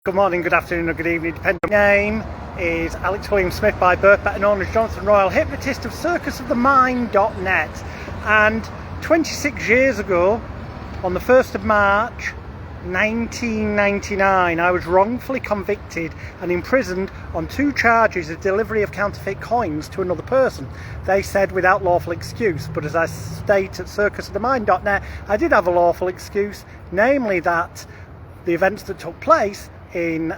Good morning, good afternoon or good evening, depending on your name. Is Alex William Smith by birth, better known as Jonathan Royal, hypnotist of circusofthemind.net. And 26 years ago, on the 1st of March 1999, I was wrongfully convicted and imprisoned on 2 charges of delivery of counterfeit coins to another person. They said without lawful excuse, but as I state at circusofthemind.net, I did have a lawful excuse, namely that the events that took place in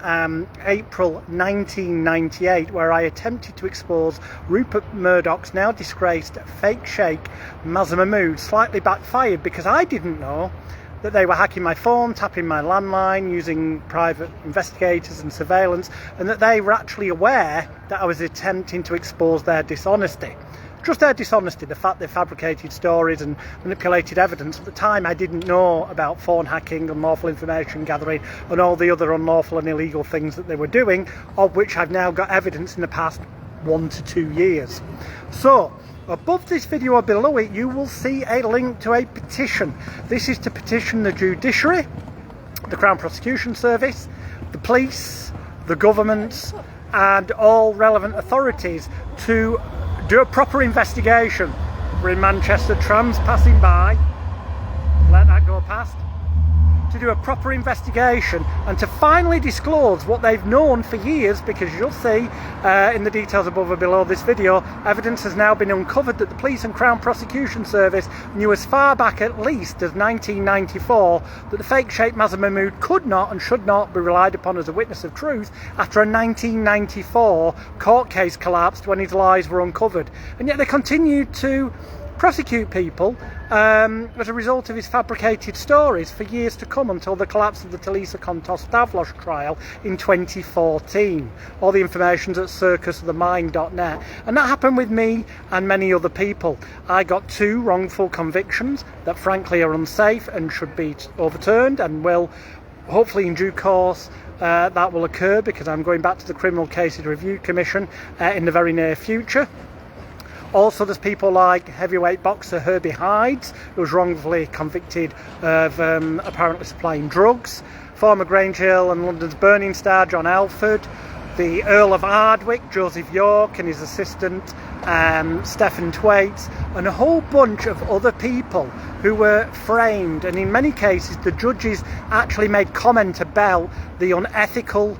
April 1998, where I attempted to expose Rupert Murdoch's now disgraced Fake Sheik, Mazher Mahmood, slightly backfired because I didn't know that they were hacking my phone, tapping my landline, using private investigators and surveillance, and that they were actually aware that I was attempting to expose their dishonesty. Just their dishonesty, the fact they fabricated stories and manipulated evidence. At the time, I didn't know about phone hacking, unlawful information gathering, and all the other unlawful and illegal things that they were doing, of which I've now got evidence in the past 1 to 2 years. So, above this video or below it, you will see a link to a petition. This is to petition the judiciary, the Crown Prosecution Service, the police, the governments, and all relevant authorities to do a proper investigation. We're in Manchester, trams passing by, let that go past. To do a proper investigation and to finally disclose what they've known for years, because you'll see in the details above or below this video, evidence has now been uncovered that the police and Crown Prosecution Service knew as far back at least as 1994 that the Fake Sheik Mazher Mahmood could not and should not be relied upon as a witness of truth after a 1994 court case collapsed when his lies were uncovered. And yet they continued to prosecute people as a result of his fabricated stories for years to come, until the collapse of the Disgraced Murdoch trial in 2014. All the information's at circusofthemind.net, and that happened with me and many other people. I got 2 wrongful convictions that frankly are unsafe and should be overturned, and will hopefully in due course that will occur, because I'm going back to the Criminal Cases Review Commission in the very near future. Also, there's people like heavyweight boxer Herbie Hides, who was wrongfully convicted of apparently supplying drugs. Former Grange Hill and London's Burning Star John Alford. The Earl of Ardwick, Joseph York, and his assistant Stephen Twaits, and a whole bunch of other people who were framed. And in many cases, the judges actually made comment about the unethical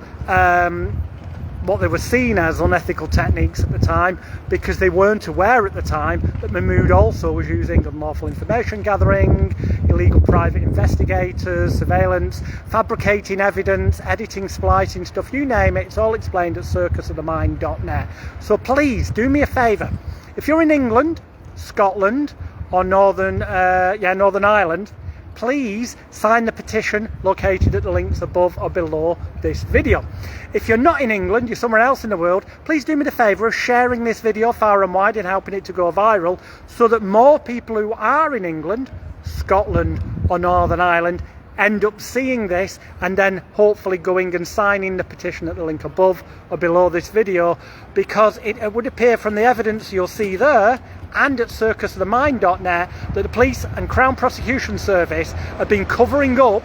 what they were seen as unethical techniques at the time, because they weren't aware at the time that Mahmood also was using unlawful information gathering, illegal private investigators, surveillance, fabricating evidence, editing, splicing stuff, you name it. It's all explained at circusofthemind.net. So please do me a favour. If you're in England, Scotland, or Northern Ireland, please sign the petition located at the links above or below this video. If you're not in England, you're somewhere else in the world, please do me the favour of sharing this video far and wide and helping it to go viral, so that more people who are in England, Scotland or Northern Ireland end up seeing this, and then hopefully going and signing the petition at the link above or below this video, because it would appear from the evidence you'll see there and at circusofthemind.net that the police and Crown Prosecution Service have been covering up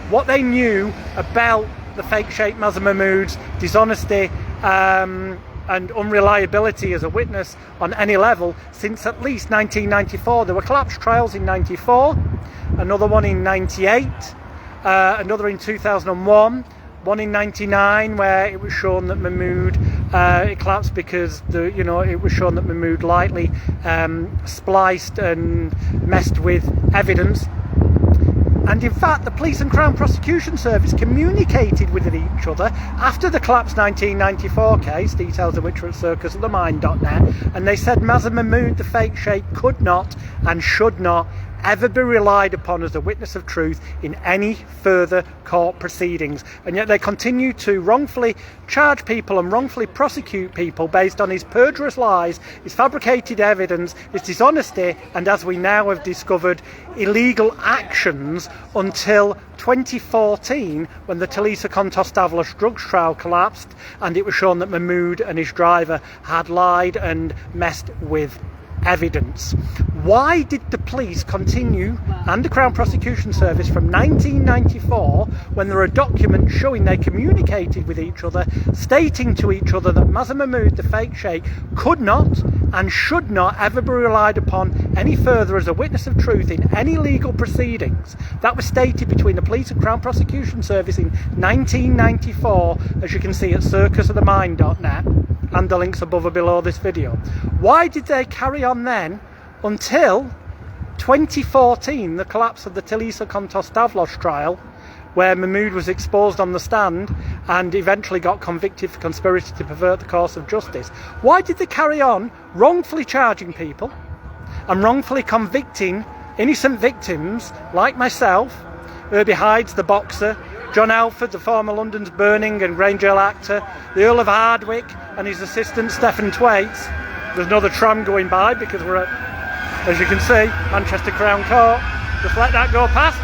what they knew about the Fake Sheik Mazher Mahmood's dishonesty and unreliability as a witness on any level since at least 1994. There were collapsed trials in 94, another one in 98, another in 2001, one in 99 where it was shown that Mahmood it collapsed because it was shown that Mahmood lightly spliced and messed with evidence. And in fact, the police and Crown Prosecution Service communicated with each other after the collapsed 1994 case, details of which are at circusofthemind.net, and they said Mazher Mahmood, the Fake Sheik, could not and should not ever be relied upon as a witness of truth in any further court proceedings. And yet they continue to wrongfully charge people and wrongfully prosecute people based on his perjurious lies, his fabricated evidence, his dishonesty, and, as we now have discovered, illegal actions until 2014, when the Disgraced Murdoch drugs trial collapsed and it was shown that Mahmood and his driver had lied and messed with evidence. Why did the police continue, and the Crown Prosecution Service, from 1994, when there are documents showing they communicated with each other, stating to each other that Mazher Mahmood, the fake sheikh, could not and should not ever be relied upon any further as a witness of truth in any legal proceedings? That was stated between the police and Crown Prosecution Service in 1994, as you can see at circusofthemind.net, and the links above or below this video. Why did they carry on then until 2014, the collapse of the Tilisa Kontos Davlos trial, where Mahmood was exposed on the stand and eventually got convicted for conspiracy to pervert the course of justice? Why did they carry on wrongfully charging people and wrongfully convicting innocent victims like myself, Herbie Hydes, the boxer, John Alford, the former London's Burning and Grange Hill actor, the Earl of Hardwick and his assistant Stephen Thwaites? There's another tram going by because we're at, as you can see, Manchester Crown Court. Just let that go past.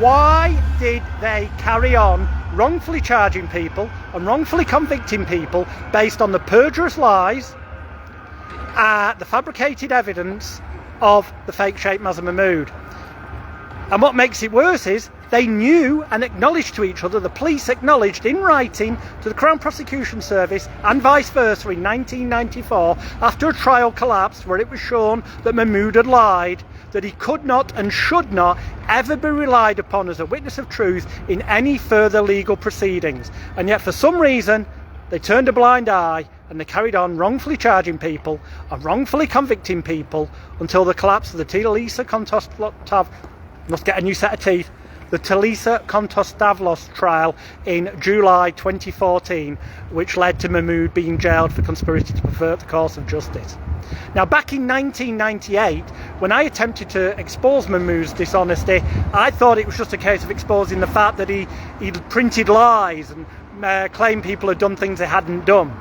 Why did they carry on wrongfully charging people and wrongfully convicting people based on the perjurious lies, the fabricated evidence of the fake Sheikh Mazher Mahmood? And what makes it worse is they knew and acknowledged to each other, the police acknowledged in writing to the Crown Prosecution Service and vice versa in 1994, after a trial collapsed where it was shown that Mahmood had lied, that he could not and should not ever be relied upon as a witness of truth in any further legal proceedings. And yet for some reason they turned a blind eye and they carried on wrongfully charging people and wrongfully convicting people until the collapse of the Tilisa Kontos must get a new set of teeth. The Tilisa Kontos Davlos trial in July 2014, which led to Mahmood being jailed for conspiracy to pervert the course of justice. Now, back in 1998, when I attempted to expose Mahmood's dishonesty, I thought it was just a case of exposing the fact that he'd printed lies and claimed people had done things they hadn't done.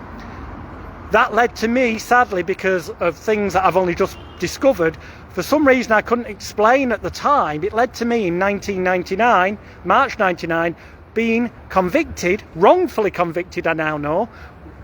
That led to me, sadly, because of things that I've only just discovered, for some reason I couldn't explain at the time, it led to me in 1999, March 99, being convicted, wrongfully convicted I now know,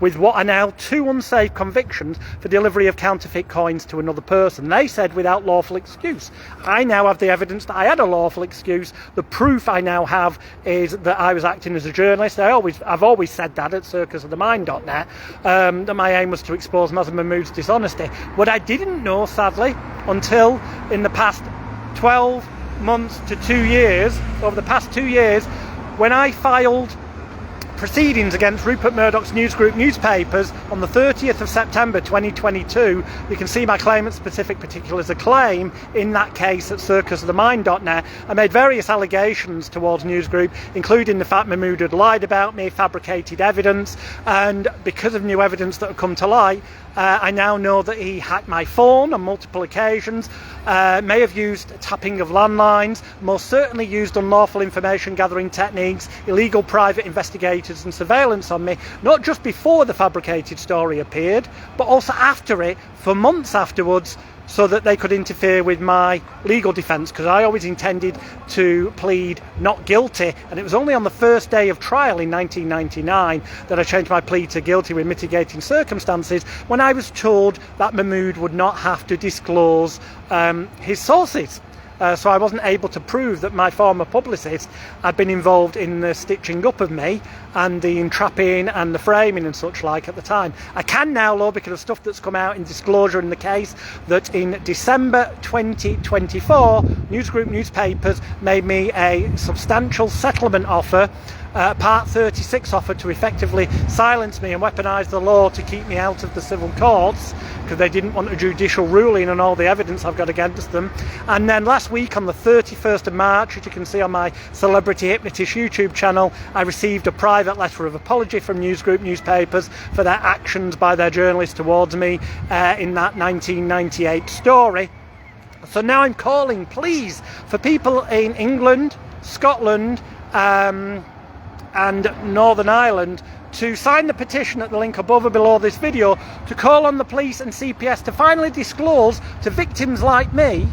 with what are now 2 unsafe convictions for delivery of counterfeit coins to another person. They said without lawful excuse. I now have the evidence that I had a lawful excuse. The proof I now have is that I was acting as a journalist. I've always said that at circusofthemind.net, that my aim was to expose Mazher Mahmood's dishonesty. What I didn't know, sadly, until in the past 12 months to 2 years, over the past 2 years, when I filed proceedings against Rupert Murdoch's newsgroup newspapers on the 30th of September 2022. You can see my claimant specific particulars of claim in that case at circusofthemind.net. I made various allegations towards newsgroup, including the fact Mahmood had lied about me, fabricated evidence, and because of new evidence that had come to light, I now know that he hacked my phone on multiple occasions, may have used tapping of landlines, most certainly used unlawful information gathering techniques, illegal private investigators and surveillance on me, not just before the fabricated story appeared, but also after it, for months afterwards, so that they could interfere with my legal defence, because I always intended to plead not guilty, and it was only on the first day of trial in 1999 that I changed my plea to guilty with mitigating circumstances, when I was told that Mahmood would not have to disclose his sources. So I wasn't able to prove that my former publicist had been involved in the stitching up of me and the entrapping and the framing and such like at the time. I can now, though, because of stuff that's come out in disclosure in the case, that in December 2024, newsgroup newspapers made me a substantial settlement offer, Part 36 offer, to effectively silence me and weaponise the law to keep me out of the civil courts, because they didn't want a judicial ruling on all the evidence I've got against them. And then last week on the 31st of March, as you can see on my Celebrity Hypnotist YouTube channel, I received a private letter of apology from newsgroup newspapers for their actions by their journalists towards me in that 1998 story. So now I'm calling, please, for people in England, Scotland, and Northern Ireland to sign the petition at the link above or below this video, to call on the police and CPS to finally disclose to victims like me,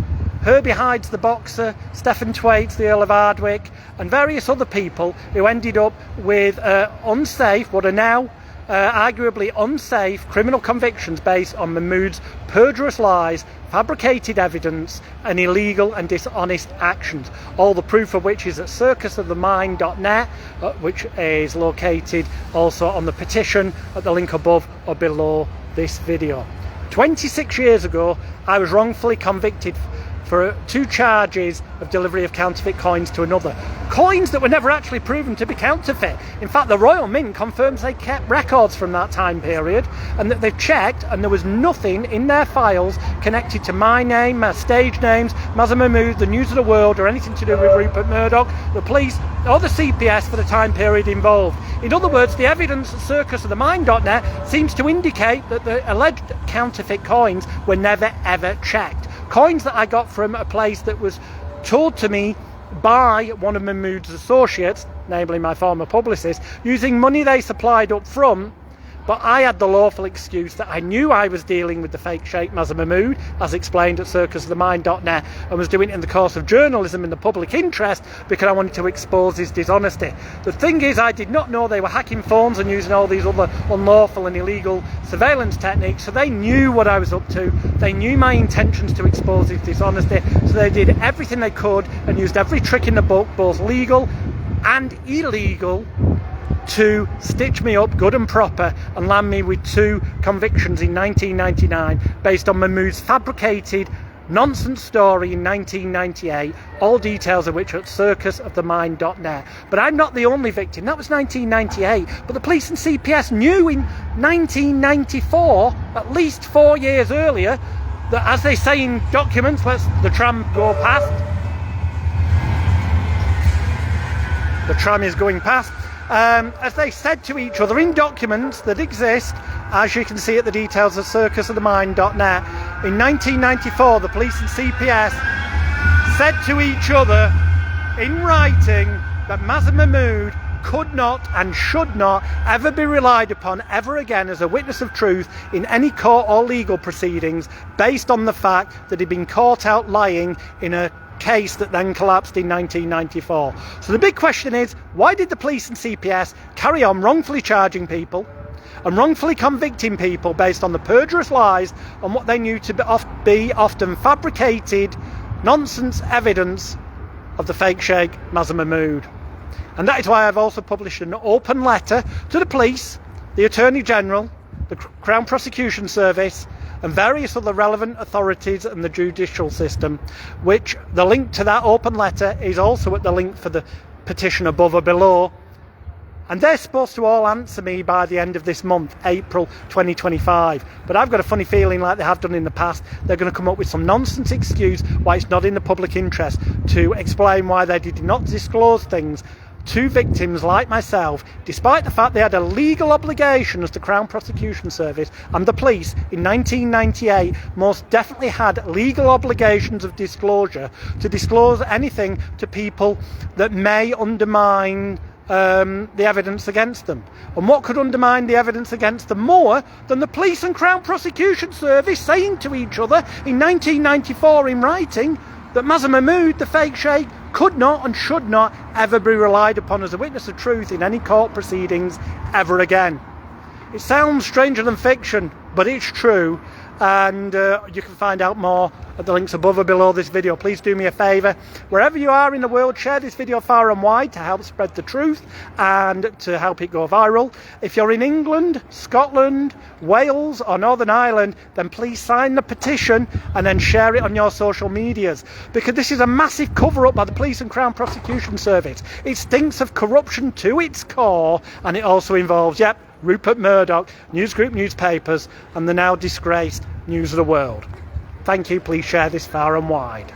Herbie Hydes the boxer, Stephen Thwaites, the Earl of Hardwick, and various other people who ended up with unsafe, what are now arguably unsafe criminal convictions based on Mahmood's perjurious lies, fabricated evidence and illegal and dishonest actions. All the proof of which is at circusofthemind.net, which is located also on the petition at the link above or below this video. 26 years ago, I was wrongfully convicted for 2 charges of delivery of counterfeit coins to another. Coins that were never actually proven to be counterfeit. In fact, the Royal Mint confirms they kept records from that time period and that they've checked and there was nothing in their files connected to my name, my stage names, Mazher Mahmood, the News of the World, or anything to do with Rupert Murdoch, the police, or the CPS for the time period involved. In other words, the evidence at circusofthemind.net seems to indicate that the alleged counterfeit coins were never ever checked. Coins that I got from a place that was told to me by one of Mahmood's associates, namely my former publicist, using money they supplied up front. But I had the lawful excuse that I knew I was dealing with the fake Sheikh Mazher Mahmood, as explained at circusofthemind.net, and was doing it in the course of journalism in the public interest because I wanted to expose his dishonesty. The thing is, I did not know they were hacking phones and using all these other unlawful and illegal surveillance techniques, so they knew what I was up to. They knew my intentions to expose his dishonesty, so they did everything they could and used every trick in the book, both legal and illegal, to stitch me up good and proper and land me with 2 convictions in 1999 based on Mahmood's fabricated nonsense story in 1998, all details of which are at circusofthemind.net. But I'm not the only victim. That was 1998, but the police and CPS knew in 1994, at least 4 years earlier, that, as they say in documents, let's the tram go past, the tram is going past, as they said to each other in documents that exist, as you can see at the details of circusofthemind.net, in 1994 the police and CPS said to each other in writing that Mazher Mahmood could not and should not ever be relied upon ever again as a witness of truth in any court or legal proceedings based on the fact that he'd been caught out lying in a case that then collapsed in 1994. So the big question is, why did the police and CPS carry on wrongfully charging people and wrongfully convicting people based on the perjurious lies on what they knew to be often fabricated nonsense evidence of the fake Sheikh Mazher Mahmood? And that is why I've also published an open letter to the police, the Attorney General, the Crown Prosecution Service and various other relevant authorities and the judicial system, which the link to that open letter is also at the link for the petition above or below. And they're supposed to all answer me by the end of this month, April 2025. But I've got a funny feeling, like they have done in the past, they're going to come up with some nonsense excuse why it's not in the public interest to explain why they did not disclose things to victims like myself, despite the fact they had a legal obligation as the Crown Prosecution Service and the police in 1998 most definitely had legal obligations of disclosure to disclose anything to people that may undermine the evidence against them. And what could undermine the evidence against them more than the police and Crown Prosecution Service saying to each other in 1994 in writing that Mazher Mahmood, the fake Sheikh, could not and should not ever be relied upon as a witness of truth in any court proceedings ever again. It sounds stranger than fiction, but it's true, and you can find out more at the links above or below this video. Please do me a favour, wherever you are in the world, share this video far and wide to help spread the truth and to help it go viral. If you're in England, Scotland, Wales or Northern Ireland, then please sign the petition and then share it on your social medias, because this is a massive cover-up by the police and Crown Prosecution Service. It stinks of corruption to its core, and it also involves, Rupert Murdoch, News Group newspapers and the now disgraced News of the World. Thank you. Please share this far and wide.